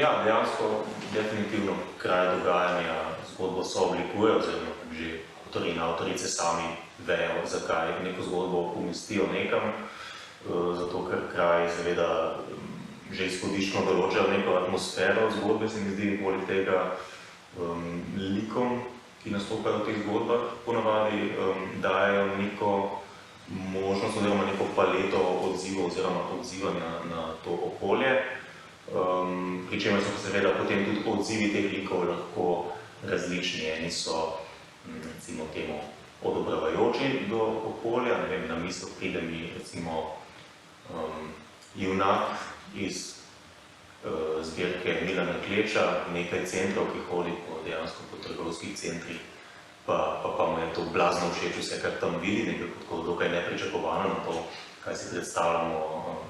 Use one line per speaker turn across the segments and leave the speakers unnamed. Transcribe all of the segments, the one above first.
Ja, dejansko definitivno kraj dogajanja zgodbo sooblikuje, oziroma že avtorji in avtorice sami vejo, zakaj neko zgodbo umestijo nekam, zato ker kraj seveda že izhodiščno določajo neko atmosfero zgodbe, se mi zdi, poleg tega likom, ki nastopajo v teh zgodbah, ponavadi dajo neko možnost oziroma neko paleto odzivov oziroma odzivanja na to okolje, pri čemer so seveda potem tudi odzivi teh likov lahko različni. Eni so, recimo temu, odobravajoči do okolja, ne vem, na misel pride mi, recimo, junak iz zbirke Milana Kleča, nekaj centrov, ki hodi dejansko po trgovskih centrih, pa mu je to blazno všeč vse, kar tam vidi, nekako dokaj nepričakovano na to, kaj si predstavljamo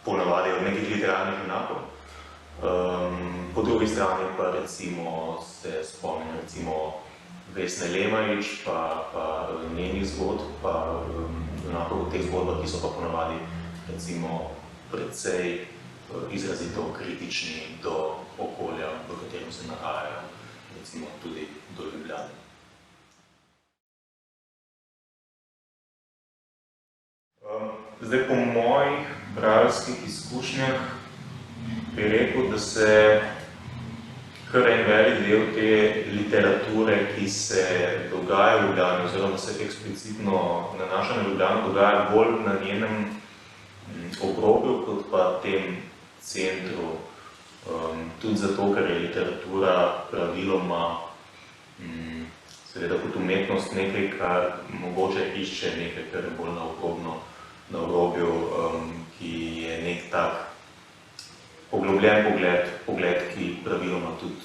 ponavadi od nekih literarnih junakov. Po drugi strani pa recimo se spomnim recimo Vesne Lemarič, pa njenih zgodb, pa junakov v teh zgodbah, ki so pa ponavadi recimo precej izrazito kritični do okolja, v katerem se nahajajo, recimo tudi do Ljubljane. Zdaj, po mojih bralskih izkušnjah bi rekel, da se kar en velik del te literature, ki se dogaja v Ljubljani, oziroma se eksplicitno nanaša na Ljubljano, dogaja bolj na njenem obrobju, kot pa tem centru. Tudi zato, ker je literatura praviloma seveda kot umetnost nekaj, kar mogoče išče nekaj, kar je bolj na obrobju, ki je nek tak poglobljen pogled, ki praviloma tudi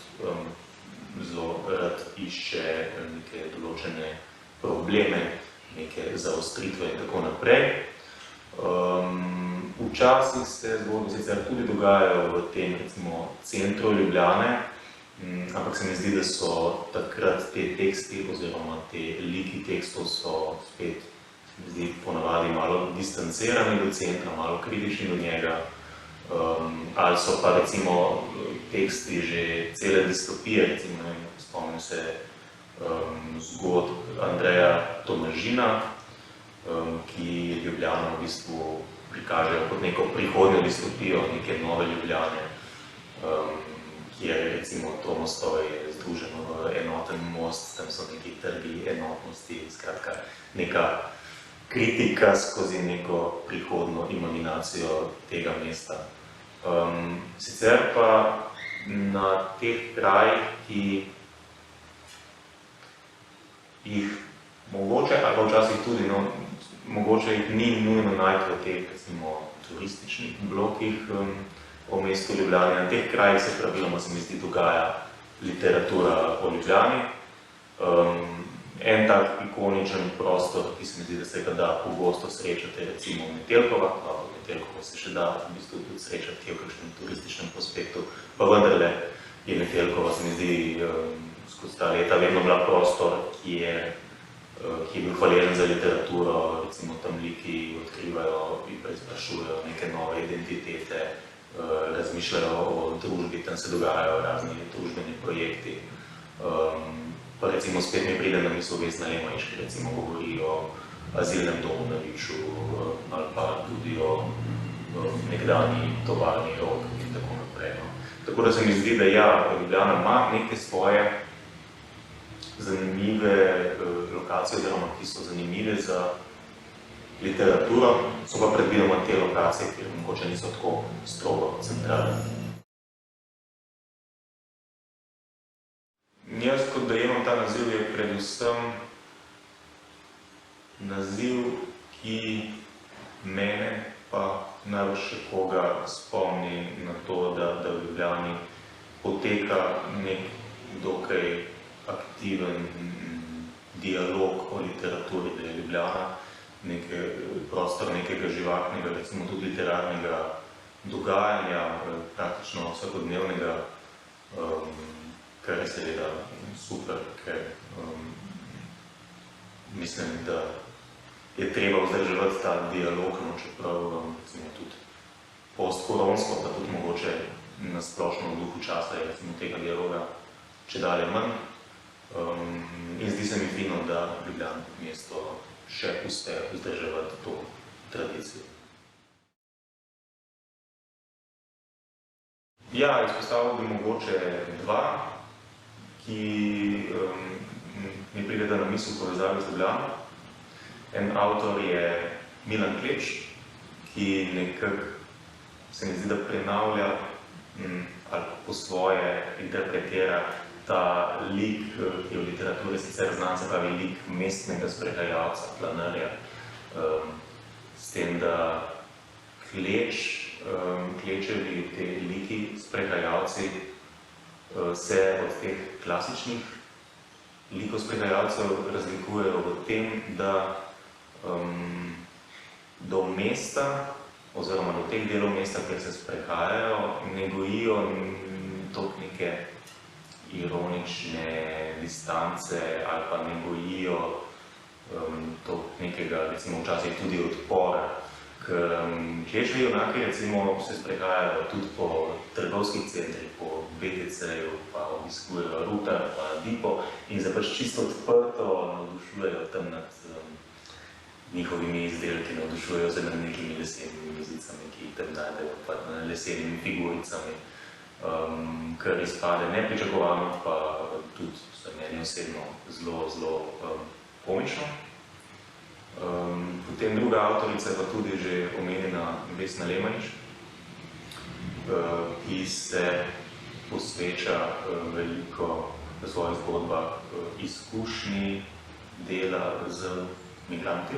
zelo rad išče neke določene probleme, neke zaostritve in tako naprej. Včasih se zgodbe sicer tudi dogajajo v tem, recimo, centru Ljubljane, ampak se mi zdi, da so takrat te teksti oziroma te liki tekstov so spet, se mi zdi, ponavadi malo distancirani do centra, malo kritični do njega, ali so pa recimo teksti že cele distopije, recimo, ne vem, spomnim se zgodb Andreja Tomažina, ki Ljubljano v bistvu prikažejo kot neko prihodnjo distopijo, neke nove Ljubljane, kjer recimo to mostovo je združeno v enoten most, tam so neki trgi enotnosti, skratka neka kritika skozi neko prihodno imaginacijo tega mesta. Sicer pa na teh krajih, ki jih mogoče, ali pa včasih tudi, no, mogoče jih ni nujno najti v teh, recimo, turističnih blokih po mestu Ljubljani. Na teh krajih se praviloma, se mi zdi, dogaja literatura o Ljubljani. En tak ikoničen prostor, ki se mi zdi, da se ga da pogosto srečate, recimo Metelkova, Metelkova se še da v bistvu tudi srečati v kakšnem turističnem prospektu, pa vendarle je Metelkova, se mi zdi, skozi ta leta vedno bila prostor, ki je bil hvaležen za literaturo, recimo tam liki odkrivajo in preizprašujejo neke nove identitete, razmišljajo o družbi, tam se dogajajo razni družbeni projekti. Pa recimo spet mi pride na misel Vesna Lemarič, ki recimo govori o azilnem domu na Viču, ali pa tudi o nekdanji tovarni Rog in tako naprej. Tako da se mi zdi, da ja, Ljubljana ima neke svoje zanimive lokacije, oziroma ki so zanimive za literaturo, so pa predvidoma te lokacije, kjer mogoče niso tako strogo centralne. Jaz, kot dojemam ta naziv, je predvsem naziv, ki mene pa najbolj še koga spomni na to, da v Ljubljani poteka nek dokaj aktiven dialog o literaturi, da je Ljubljana prostor nekega živahnega, recimo tudi literarnega dogajanja, praktično vsakodnevnega, kar je seveda super, ker mislim, da je treba vzdrževati ta dialog, čeprav recimo tudi postkoronsko, pa tudi mogoče na splošno v duhu časa je recimo tega dialoga čedalje manj. In zdi se mi fino, da Ljubljana kot mesto še uspe vzdrževati to tradicijo. Ja, izpostavil bi mogoče dva, ki mi prideta na misel v povezavi z Ljubljano. En avtor je Milan Kleč, ki nekako se mi zdi, da prenavlja ali po svoje interpretira ta lik, ki je v literaturi sicer znan, se pravi lik mestnega sprehajalca, planerja, s tem, da Klečevi te liki, sprehajalci, se od teh klasičnih likov sprehajalcev razlikujejo v tem, da do mesta, oziroma do teh delov mesta, kjer se sprehajajo, ne gojijo toliko neke ironične distance ali pa ne gojijo toliko nekega, recimo včasih tudi odpora. Ker Klečevi junaki recimo se sprehajajo tudi po trgovskih centrih, po BTC-ju, pa obiskujejo Rutar, pa Dipo in se pač čisto odprto navdušujejo tam nad njihovimi izdelki, navdušujejo se nad nekimi lesenimi mizicami, ki jih tam najdejo, pa lesenimi figuricami, kar izpade nepričakovano, pa tudi za meni osebno zelo komično. Potem druga avtorica je pa tudi že omenjena Vesna Lemanič, ki se posveča veliko v svojih zgodbah izkušnji dela z migranti,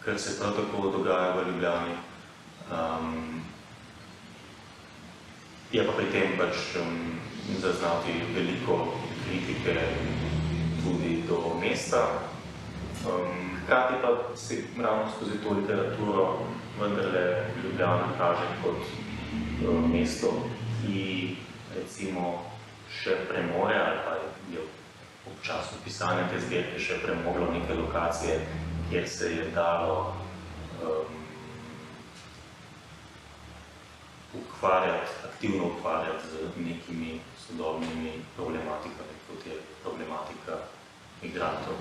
kar se prav tako dogaja v Ljubljani. Je pa pri tem pač zaznati veliko kritike tudi do mesta. Hkrati pa se ravno skozi to literaturo vendarle Ljubljana kaže kot mesto, ki recimo še premore, ali pa je ob času pisanja te zbirke še premoglo neke lokacije, kjer se je dalo aktivno ukvarjati z nekimi sodobnimi problematikami, kot je problematika migrantov.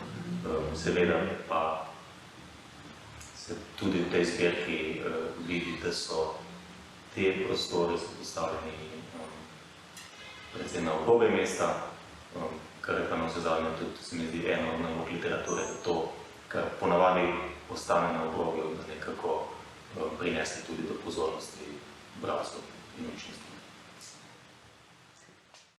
Seveda pa se tudi v tej zbirki vidi, da so te prostore postavljeni predvsem na obrobje mesta, kar je pa na vsezadnje tudi, se mi zdi, eno od nalog literature, da to, kar ponavadi ostane na obrobju, da nekako prinese tudi do pozornosti bralcev.